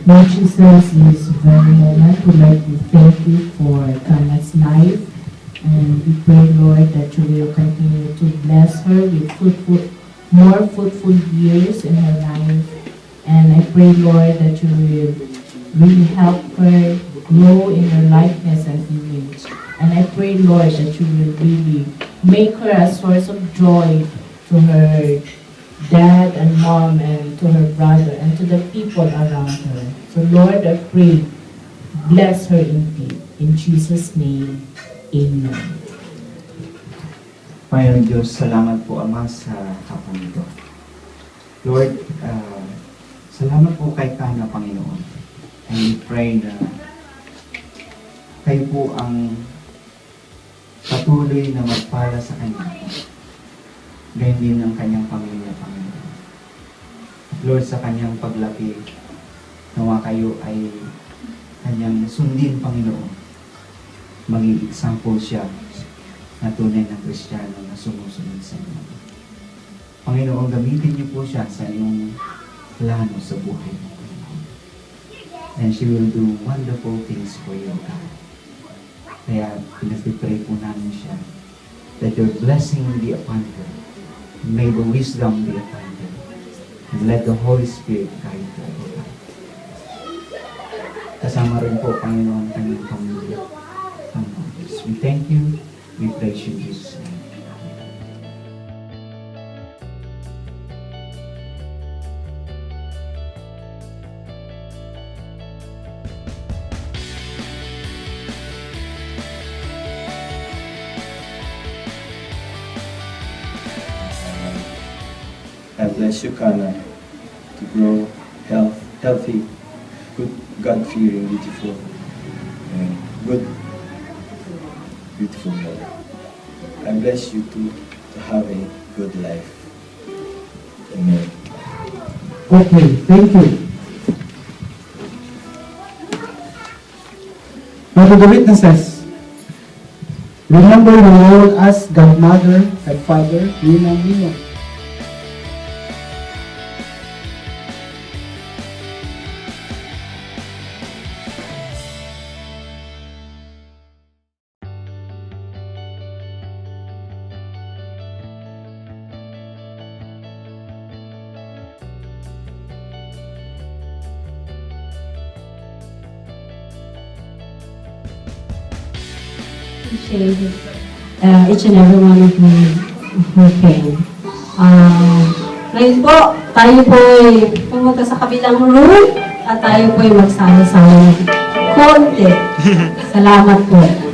Lord Jesus, this very moment, we'd like to thank you for Kana's life. And we pray, Lord, that you will continue to bless her with more fruitful years in her life. And I pray, Lord, that you will really help her grow in her likeness and image. And I pray, Lord, that you will really make her a source of joy to her dad and mom and to her brother and to the people around her. So Lord, I pray, bless her indeed. In Jesus' name, Amen. Panginoon Diyos, salamat po Ama sa hapon ito. Lord, salamat po kay Kana, Panginoon. And we pray na kayo po ang patuloy na magpala sa kanya. Ganyan din ang kanyang pamilya, Panginoon. Lord, sa kanyang paglaki, nawa kayo ay kanyang sundin, Panginoon. Maging example siya na tunay na Kristiyano na sumusunod sa inyo. Panginoon, gamitin niyo po siya sa iyong plano sa buhay mo, Panginoon. And she will do wonderful things for you, God. Kaya pinag-pray po namin siya that your blessing will be upon her. May the wisdom be upon her. And let the Holy Spirit guide her, O God. Kasama rin po, Panginoon, kanyang pamilya. Panginoon, we thank you. We praise you, Jesus. I bless you, Kana, to grow healthy, good, God-fearing, beautiful, and good, beautiful mother. I bless you too to have a good life. Amen. Okay, thank you. Now to the witnesses. Remember the Lord as Godmother and Father, Ninang Ninong. Appreciate each and every one of you who came. Ngayon po, tayo po ay pumunta sa kabilang room at tayo po ay magsama-sama konti. Salamat po.